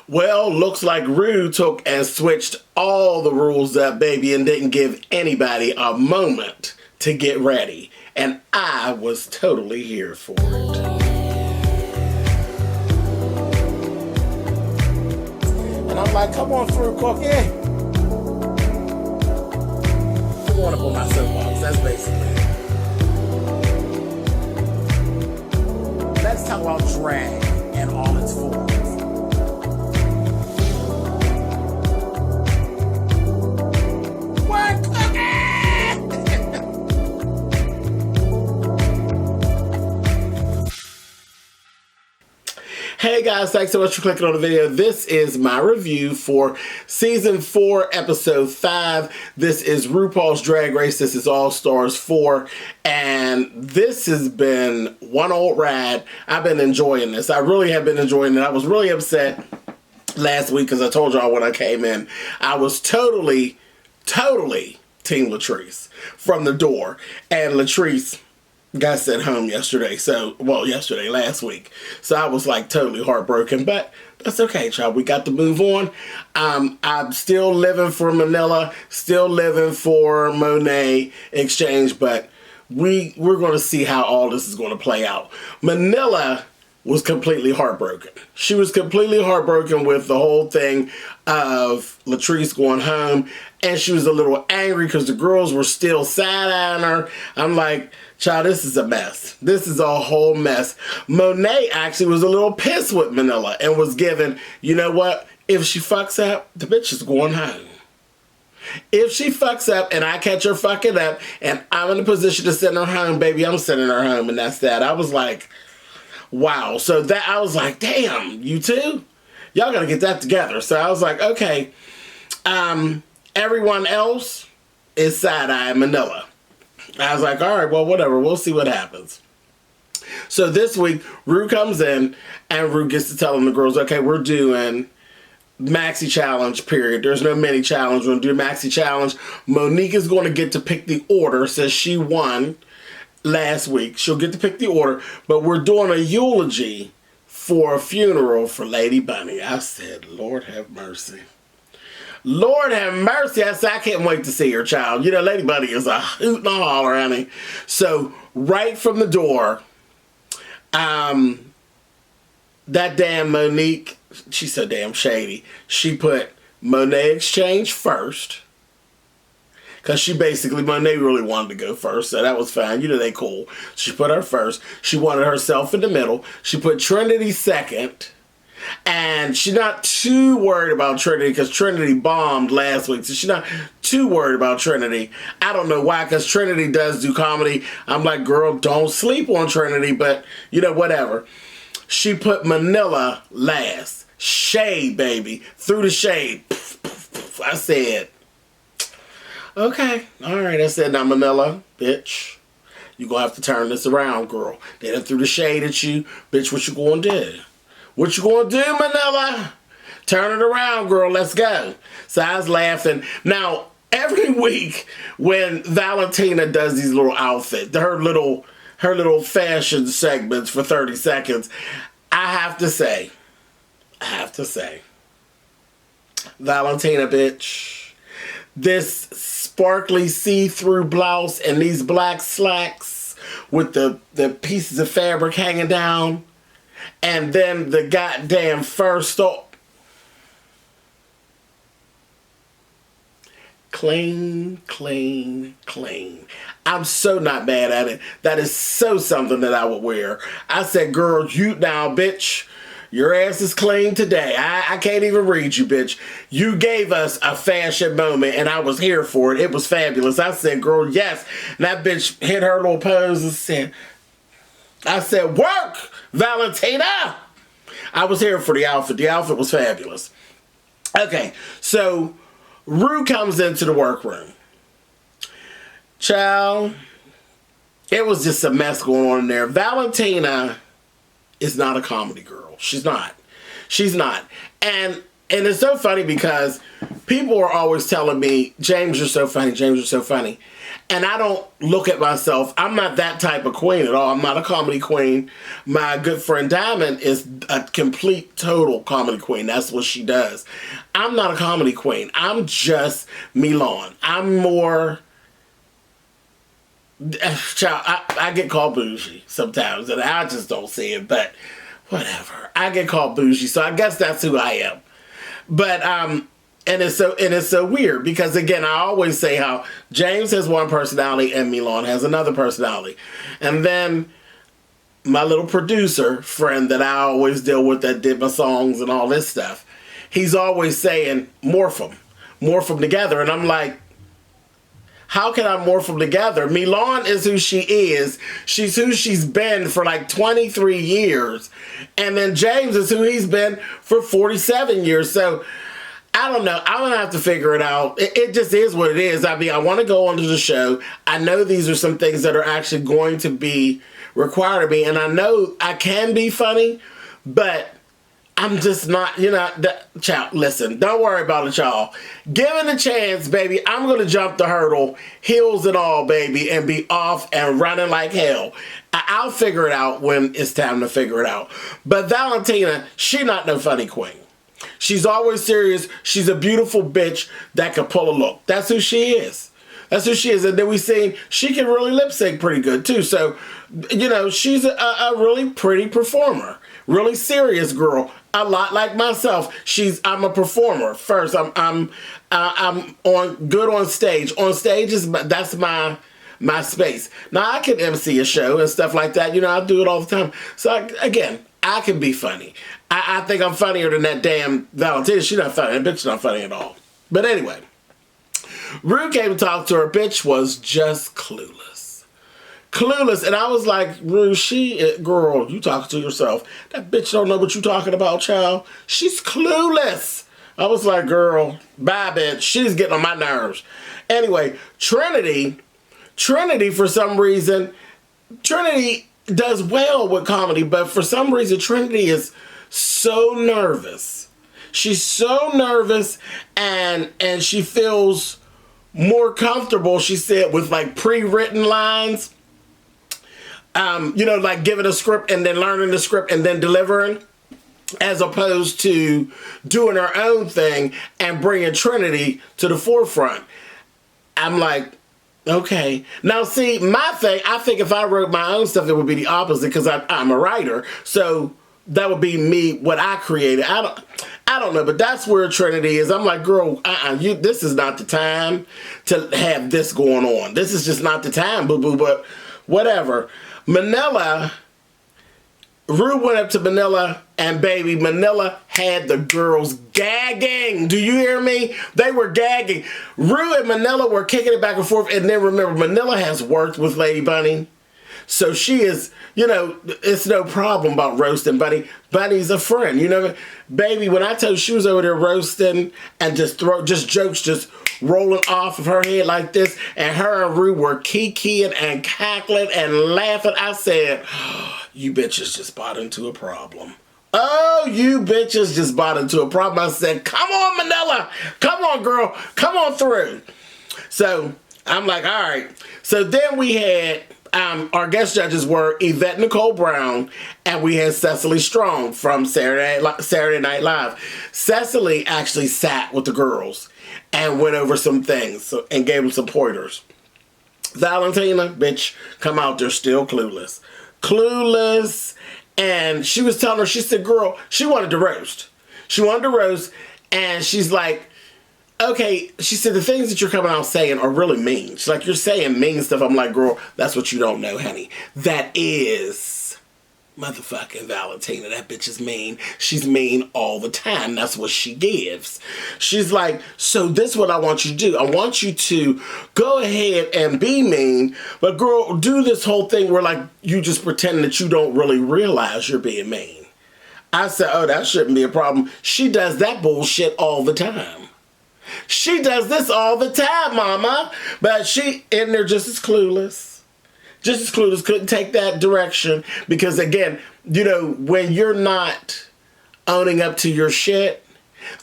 Well, looks like Ru took and switched all the rules up, baby, and didn't give anybody a moment to get ready. And I was totally here for it. And I'm like, come on through, Cookie. I want to put my soapbox, that's basically it. Let's talk about drag and all its forms. Hey guys, thanks so much for clicking on the video. This is my review for Season 4, Episode 5. This is RuPaul's Drag Race. This is All Stars 4. And this has been one old ride. I've been enjoying this. I really have been enjoying it. I was really upset last week because I told y'all when I came in, I was totally Team Latrice from the door. And Latrice got sent home yesterday, last week. So I was like totally heartbroken, but that's okay, child. We got to move on. I'm still living for Manila, still living for Monet Exchange, but we're going to see how all this is going to play out. Manila was completely heartbroken. She was completely heartbroken with the whole thing of Latrice going home, and she was a little angry because the girls were still side-eyeing her. I'm like, child, this is a mess. This is a whole mess. Monet actually was a little pissed with Manila and was given, you know what? If she fucks up, the bitch is going home. If she fucks up and I catch her fucking up and I'm in a position to send her home, baby, I'm sending her home, and that's that. I was like, wow. So that I was like, damn, you two? Y'all gotta get that together. So I was like, okay. Everyone else is side-eye Manila. I was like, all right, well, whatever. We'll see what happens. So this week, Ru comes in, and Ru gets to telling the girls, okay, we're doing Maxi Challenge, period. There's no mini challenge. We're going to do Maxi Challenge. Monique is going to get to pick the order since she won last week. She'll get to pick the order, but we're doing a eulogy for a funeral for Lady Bunny. I said, Lord have mercy. Lord have mercy. I said, I can't wait to see her, child. You know, Lady Bunny is a hoot and a holler, honey. So, right from the door, that damn Monique, she's so damn shady. She put Monet Exchange first. Because Monet really wanted to go first, so that was fine. You know, they cool. She put her first. She wanted herself in the middle. She put Trinity second. And she's not too worried about Trinity because Trinity bombed last week. So she's not too worried about Trinity. I don't know why, because Trinity does do comedy. I'm like, girl, don't sleep on Trinity, but, you know, whatever. She put Manila last. Shade, baby. Through the shade. I said, okay, all right. I said, now, Manila, bitch, you gonna have to turn this around, girl. They done threw the shade at you. Bitch, what you gonna do? What you gonna do, Manila? Turn it around, girl. Let's go. So I was laughing. Now, every week when Valentina does these little outfits, her little fashion segments for 30 seconds, I have to say, Valentina, bitch, this sparkly see-through blouse and these black slacks with the pieces of fabric hanging down, and then the goddamn fur stole. Clean, clean, clean. I'm so not mad at it. That is so something that I would wear. I said, girl, you now, bitch. Your ass is clean today. I can't even read you, bitch. You gave us a fashion moment, and I was here for it. It was fabulous. I said, girl, yes. And that bitch hit her little pose and said, I said, work, Valentina. I was here for the outfit. The outfit was fabulous. Okay, so Ru comes into the workroom. Child, it was just a mess going on in there. Valentina is not a comedy girl. She's not. She's not. And And it's so funny because people are always telling me, James, you're so funny. James, you're so funny. And I don't look at myself. I'm not that type of queen at all. I'm not a comedy queen. My good friend Diamond is a complete, total comedy queen. That's what she does. I'm not a comedy queen. I'm just Milan. I'm more... Child, I get called bougie sometimes, and I just don't see it, but whatever. I get called bougie, so I guess that's who I am. But and it's so weird because again, I always say how James has one personality and Milan has another personality. And then my little producer friend that I always deal with that did my songs and all this stuff, he's always saying, morph them together. And I'm like, how can I morph them together? Milan is who she is. She's who she's been for like 23 years. And then James is who he's been for 47 years. So, I don't know. I'm going to have to figure it out. It just is what it is. I mean, I want to go onto the show. I know these are some things that are actually going to be required of me. And I know I can be funny, but I'm just not, child, listen, don't worry about it, y'all. Given a chance, baby, I'm going to jump the hurdle, heels and all, baby, and be off and running like hell. I'll figure it out when it's time to figure it out. But Valentina, she not no funny queen. She's always serious. She's a beautiful bitch that can pull a look. That's who she is. That's who she is. And then we seen she can really lip sync pretty good too. So, she's a really pretty performer. Really serious girl. A lot like myself. I'm a performer first. I'm good on stage. On stage that's my space. Now I can MC a show and stuff like that. I do it all the time. So again, I can be funny. I think I'm funnier than that damn Valentina. She's not funny. That bitch is not funny at all. But anyway, Ru came to talk to her. Bitch was just clueless. Clueless. And I was like, Ru, girl, you talking to yourself. That bitch don't know what you talking about, child. She's clueless. I was like, girl, bye, bitch. She's getting on my nerves. Anyway, Trinity, for some reason, Trinity does well with comedy, but for some reason, Trinity is so nervous. She's so nervous, and she feels more comfortable, she said, with like pre-written lines. Like giving a script and then learning the script and then delivering, as opposed to doing her own thing and bringing Trinity to the forefront. I'm like, okay. Now, see, my thing, I think if I wrote my own stuff, it would be the opposite because I'm a writer. So that would be me, what I created. I don't know, but that's where Trinity is. I'm like, girl, this is not the time to have this going on. This is just not the time, boo-boo, but whatever. Manila, Ru went up to Manila, and baby, Manila had the girls gagging. Do you hear me? They were gagging. Ru and Manila were kicking it back and forth, and then remember, Manila has worked with Lady Bunny. So she is, it's no problem about roasting Bunny. Bunny's a friend, Baby, when I tell you she was over there roasting and just jokes just rolling off of her head like this, and her and Ru were kikiing and cackling and laughing, I said, oh, you bitches just bought into a problem. Oh, you bitches just bought into a problem. I said, come on, Manila. Come on, girl. Come on through. So I'm like, all right. So then we had... our guest judges were Yvette Nicole Brown, and we had Cecily Strong from Saturday Night Live. Cecily actually sat with the girls and went over some things and gave them some pointers. Valentina, bitch, come out there still clueless. Clueless. And she was telling her, she said, girl, she wanted to roast. And she's like, okay, she said, the things that you're coming out saying are really mean. She's like, you're saying mean stuff. I'm like, girl, that's what you don't know, honey. That is motherfucking Valentina. That bitch is mean. She's mean all the time. That's what she gives. She's like, so this is what I want you to do. I want you to go ahead and be mean, but girl, do this whole thing where like you just pretend that you don't really realize you're being mean. I said, oh, that shouldn't be a problem. She does that bullshit all the time. She does this all the time, mama. But she in there just as clueless. Just as clueless. Couldn't take that direction. Because again, when you're not owning up to your shit,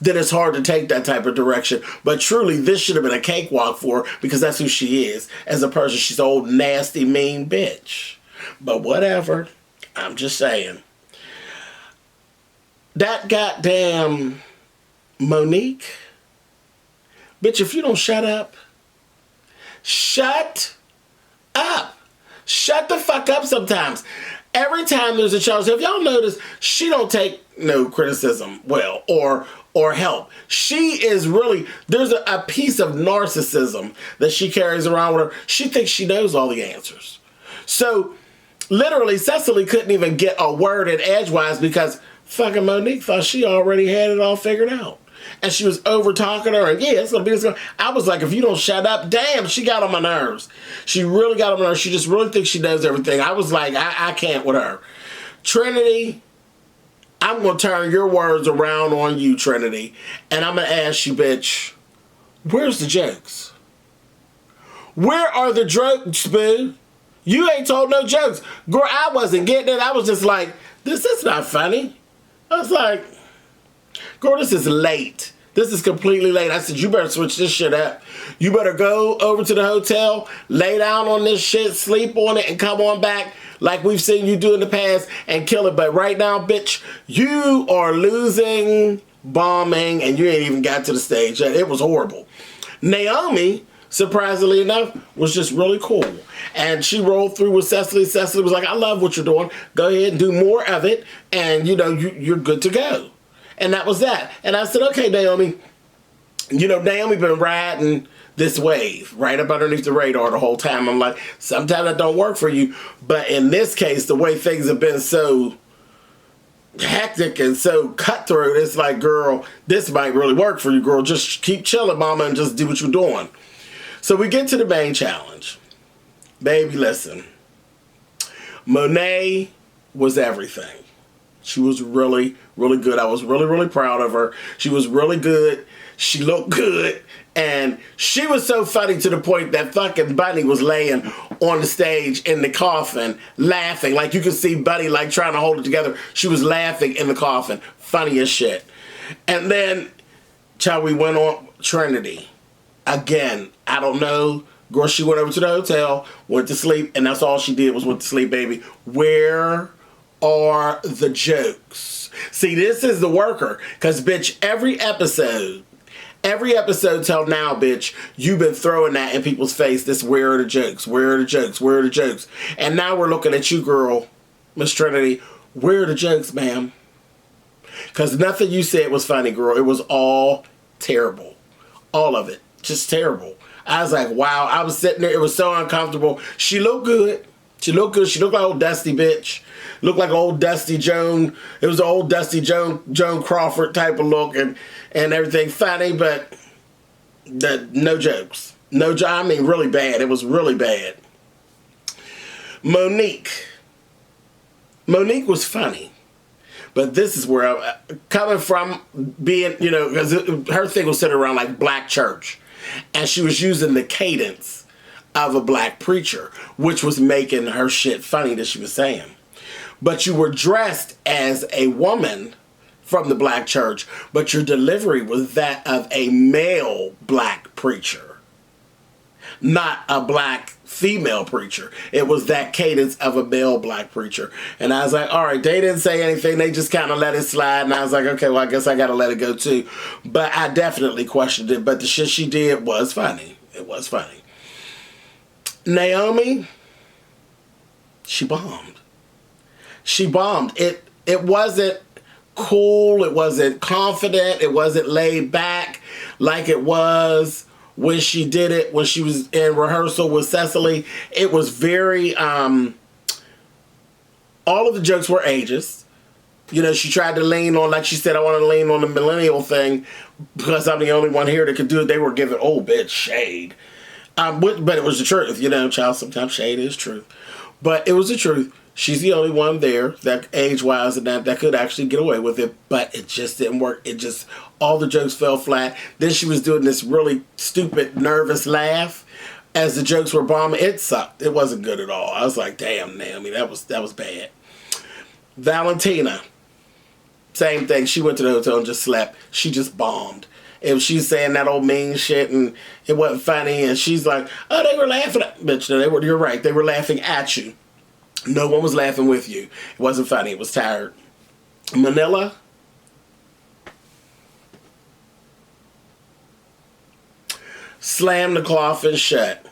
then it's hard to take that type of direction. But truly, this should have been a cakewalk for her because that's who she is. As a person, she's an old, nasty, mean bitch. But whatever. I'm just saying. That goddamn Monique. Bitch, if you don't shut up. Shut up. Shut the fuck up sometimes. Every time there's a challenge, if y'all notice, she don't take no criticism well or help. She is really, there's a piece of narcissism that she carries around with her. She thinks she knows all the answers. So, literally, Cecily couldn't even get a word in edgewise because fucking Monique thought she already had it all figured out. And she was over talking her, and yeah, it's gonna be this. I was like, if you don't shut up, damn, she got on my nerves. She really got on my nerves. She just really thinks she knows everything. I was like, I can't with her. Trinity, I'm gonna turn your words around on you, Trinity, and I'm gonna ask you, bitch, where's the jokes? Where are the jokes, boo? You ain't told no jokes. Girl, I wasn't getting it. I was just like, this is not funny. I was like, girl, this is late. This is completely late. I said, you better switch this shit up. You better go over to the hotel, lay down on this shit, sleep on it, and come on back like we've seen you do in the past and kill it. But right now, bitch, you are losing, bombing, and you ain't even got to the stage yet. It was horrible. Naomi, surprisingly enough, was just really cool. And she rolled through with Cecily. Cecily was like, I love what you're doing. Go ahead and do more of it. And, you know, you're good to go. And that was that. And I said, okay, Naomi. You know, Naomi been riding this wave right up underneath the radar the whole time. I'm like, sometimes that don't work for you. But in this case, the way things have been so hectic and so cutthroat, it's like, girl, this might really work for you, girl. Just keep chilling, mama, and just do what you're doing. So we get to the main challenge. Baby, listen. Monet was everything. She was really, really good. I was really, really proud of her. She was really good. She looked good. And she was so funny to the point that fucking Bunny was laying on the stage in the coffin laughing. Like you could see Bunny like trying to hold it together. She was laughing in the coffin. Funny as shit. And then, child, we went on Trinity. Again, I don't know. Girl, she went over to the hotel, went to sleep, and that's all she did was went to sleep, baby. Where are the jokes? See, this is the worker. Because, bitch, every episode till now, bitch, you've been throwing that in people's face. This, where are the jokes? Where are the jokes? Where are the jokes? And now we're looking at you, girl, Miss Trinity. Where are the jokes, ma'am? Because nothing you said was funny, girl. It was all terrible. All of it. Just terrible. I was like, wow. I was sitting there. It was so uncomfortable. She looked good. She looked good. She looked like old Dusty bitch. Looked like old Dusty Joan. It was the old Dusty Joan Crawford type of look and everything. Funny, but no jokes. I mean, really bad. It was really bad. Monique was funny. But this is where coming from being, you know, because her thing was centered around like black church. And she was using the cadence of a black preacher, which was making her shit funny that she was saying. But you were dressed as a woman from the black church, but your delivery was that of a male black preacher, not a black female preacher. It was that cadence of a male black preacher. And I was like, all right, they didn't say anything. They just kind of let it slide. And I was like, okay, well, I guess I got to let it go too. But I definitely questioned it. But the shit she did was funny. It was funny. Naomi, she bombed. She bombed. It wasn't cool. It wasn't confident. It wasn't laid back like it was when she did it, when she was in rehearsal with Cecily. It was very, all of the jokes were ageist. You know, she tried to lean on, like she said, I want to lean on the millennial thing because I'm the only one here that could do it. They were giving old bitch shade. But it was the truth, you know, child, sometimes shade is truth. But it was the truth. She's the only one there that age-wise and that could actually get away with it, but it just didn't work. It just, all the jokes fell flat. Then she was doing this really stupid, nervous laugh as the jokes were bombing. It sucked. It wasn't good at all. I was like, damn, Naomi, that was bad. Valentina. same thing. She went to the hotel and just slept. She just bombed. If she's saying that old mean shit and it wasn't funny, and she's like, oh, they were laughing at, bitch, you're right. They were laughing at you. No one was laughing with you. It wasn't funny. It was tired. Manila. Slammed the coffin shut.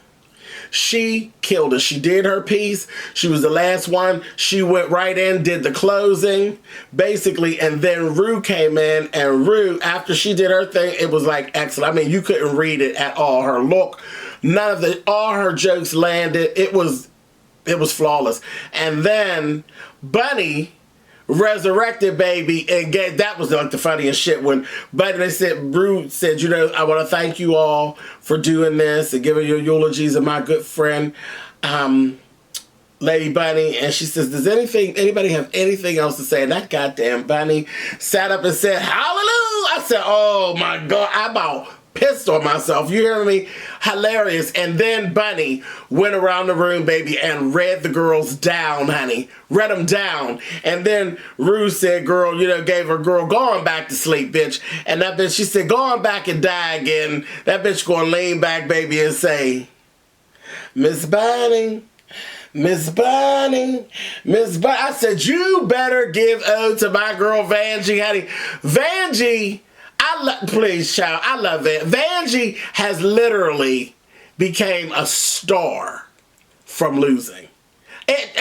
She killed it. She did her piece. She was the last one. She went right in, did the closing, basically, and then Ru came in, and Ru, after she did her thing, it was like excellent. I mean, you couldn't read it at all. Her look, all her jokes landed. It was flawless. And then Bunny resurrected baby, and that was like the funniest shit when Ru said, you know, I want to thank you all for doing this and giving your eulogies of my good friend Lady Bunny. And she says, does anybody have anything else to say? And that goddamn Bunny sat up and said, hallelujah. I said, oh my God, I about pissed on myself. You hear me? Hilarious. And then Bunny went around the room, baby, and read the girls down, honey. Read them down. And then Ru said, girl, you know, gave her girl, go on back to sleep, bitch. And that bitch, she said, go on back and die again. That bitch gonna lean back, baby, and say, Miss Bunny, Miss Bunny, Miss Bunny. I said, you better give ode to my girl Vanjie, honey. Vanjie, please, child, I love it. Vanjie has literally became a star from losing. It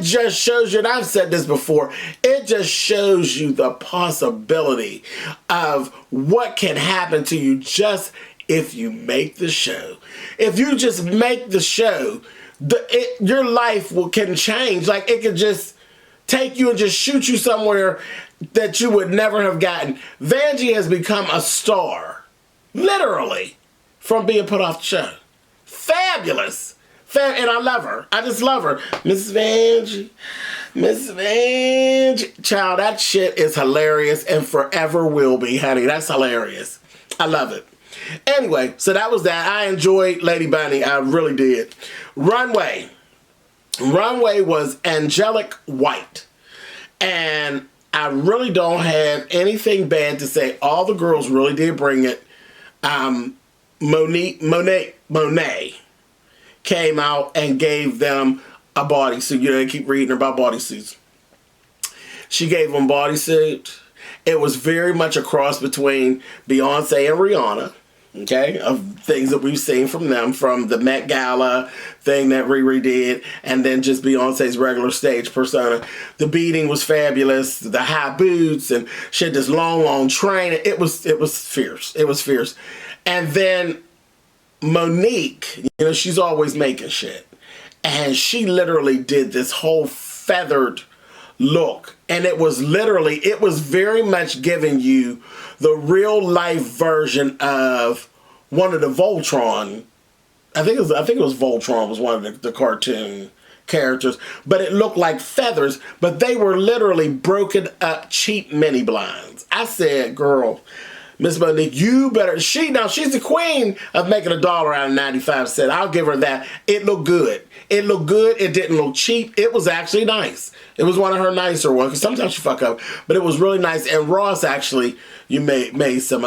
just shows you, and I've said this before, it just shows you the possibility of what can happen to you just if you make the show. If you just make the show, your life can change. Like, it could just take you and just shoot you somewhere that you would never have gotten. Vanjie has become a star, literally, from being put off the show. Fabulous. And I love her. I just love her. Miss Vanjie. Miss Vanjie. Child, that shit is hilarious and forever will be, honey. That's hilarious. I love it. Anyway, so that was that. I enjoyed Lady Bunny. I really did. Runway. Runway was Angelic White. And I really don't have anything bad to say. All the girls really did bring it. Monet came out and gave them a bodysuit. You know, they keep reading about bodysuits. She gave them bodysuit. It was very much a cross between Beyonce and Rihanna. Okay, of things that we've seen from them, from the Met Gala thing that Riri did, and then just Beyonce's regular stage persona. The beating was fabulous, the high boots, and she had this long train. It was fierce. It was fierce. And then Monique, you know, she's always making shit, and she literally did this whole feathered look, and it was very much giving you the real life version of one of the Voltron. I think it was Voltron was one of the cartoon characters, but it looked like feathers, but they were literally broken up cheap mini blinds. I said, girl, Miss Monique, you better, she's the queen of making $1 out of 95 cents. I'll give her that. It looked good. It looked good. It didn't look cheap. It was actually nice. It was one of her nicer ones, because sometimes she fuck up, but it was really nice. And Ross actually, you made some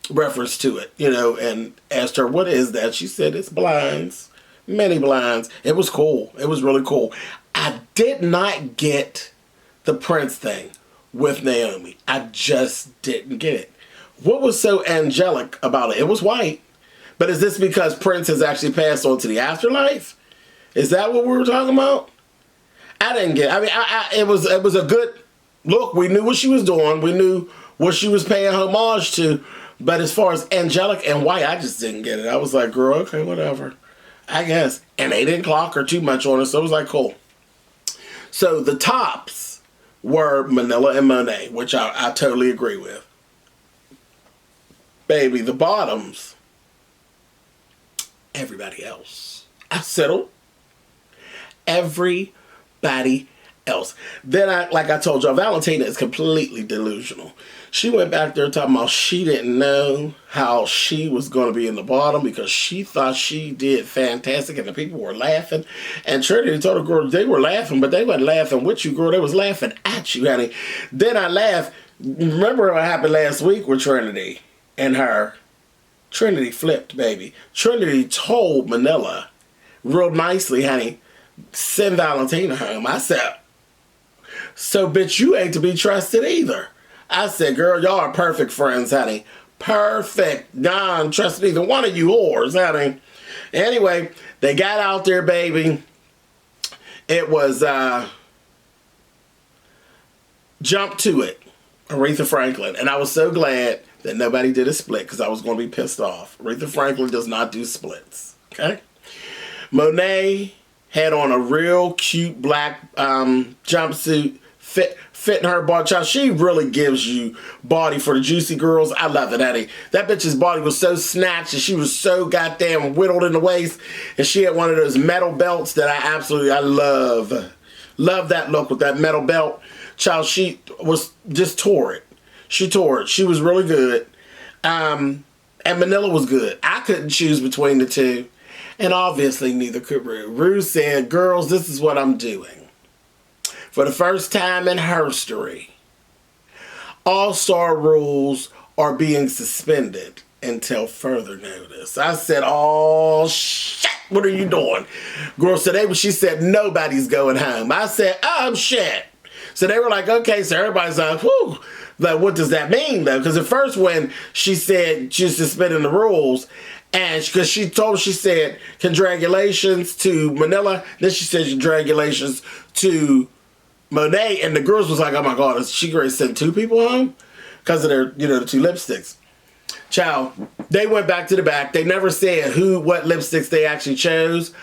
reference to it, you know, and asked her, what is that? She said, it's blinds, mini blinds. It was cool. It was really cool. I did not get the Prince thing with Naomi. I just didn't get it. What was so angelic about it? It was white. But is this because Prince has actually passed on to the afterlife? Is that what we were talking about? I didn't get it. I mean, it was a good look. We knew what she was doing. We knew what she was paying homage to. But as far as angelic and white, I just didn't get it. I was like, girl, okay, whatever. I guess. And they didn't clock her too much on it, so it was like, cool. So the tops were Manila and Monet, which I totally agree with. Baby, the bottoms, everybody else. I settled. Everybody else. Then like I told y'all, Valentina is completely delusional. She went back there talking about she didn't know how she was going to be in the bottom because she thought she did fantastic and the people were laughing. And Trinity told her, girl, they were laughing, but they weren't laughing with you, girl. They was laughing at you, honey. Then I laughed. Remember what happened last week with Trinity and her? Trinity flipped, baby. Trinity told Manila real nicely, honey, send Valentina home. I said, so bitch, you ain't to be trusted either. I said, girl, y'all are perfect friends, honey. Perfect. Non-trusted either one of you whores, honey. Anyway, they got out there, baby. It was Jump to It, Aretha Franklin. And I was so glad that nobody did a split because I was going to be pissed off. Aretha Franklin does not do splits. Okay? Monet had on a real cute black jumpsuit fitting her body. Child, she really gives you body for the juicy girls. I love it, honey. That bitch's body was so snatched and she was so goddamn whittled in the waist. And she had one of those metal belts that I love. Love that look with that metal belt. Child, she was just tore it. She tore it. She was really good. And Manila was good. I couldn't choose between the two. And obviously neither could Rue. Rue said, girls, this is what I'm doing. For the first time in history, All-Star rules are being suspended until further notice. I said, oh, shit, what are you doing? Girl, so she said, nobody's going home. I said, oh, shit. So they were like, okay, so everybody's like, whew. Like, what does that mean, though? Because at first when she said she was suspending the rules, and because she said, congratulations to Manila, then she said, congratulations to Monet, and the girls was like, oh my God, is she going to send two people home? Because of their, the two lipsticks. Child, they went back to the back. They never said what lipsticks they actually chose.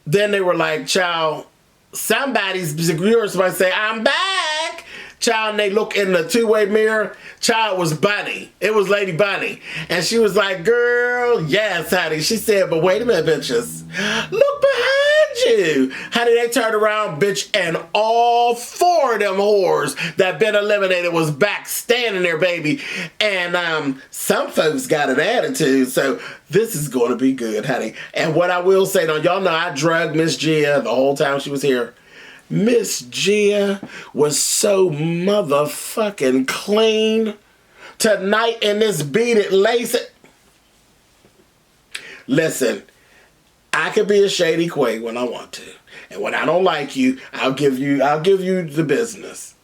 Then they were like, child, somebody say, I'm back. Child, and they look in the two-way mirror. Child, was Bunny. It was Lady Bunny. And she was like, girl, yes, honey. She said, but wait a minute, bitches. Look behind you. Honey, they turned around, bitch, and all four of them whores that been eliminated was back standing there, baby. And some folks got an attitude, so this is going to be good, honey. And what I will say, y'all know I drugged Miss Gia the whole time she was here. Miss Gia was so motherfucking clean tonight in this beaded lace. Listen, I could be a shady quay when I want to. And when I don't like you, I'll give you the business.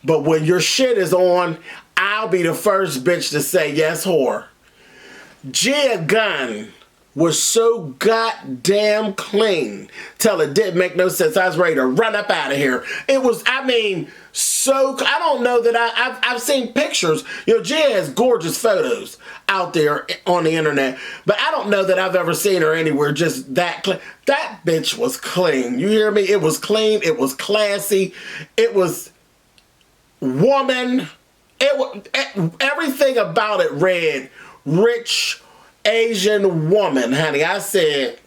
But when your shit is on, I'll be the first bitch to say yes, whore. Gia Gunn was so goddamn clean till it didn't make no sense. I was ready to run up out of here. It was, so, I don't know that I've seen pictures. Gia has gorgeous photos out there on the internet, but I don't know that I've ever seen her anywhere just that clean. That bitch was clean. You hear me? It was clean. It was classy. It was woman. Everything about it read rich Asian woman, honey. I said,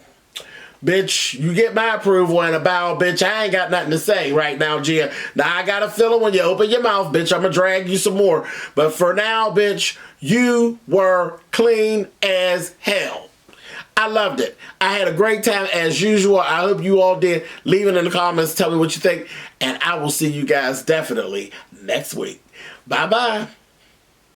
bitch, you get my approval and a bow, bitch. I ain't got nothing to say right now, Gia. Now, I got a feeling when you open your mouth, bitch, I'm gonna drag you some more. But for now, bitch, you were clean as hell. I loved it. I had a great time as usual. I hope you all did. Leave it in the comments. Tell me what you think. And I will see you guys definitely next week. Bye-bye.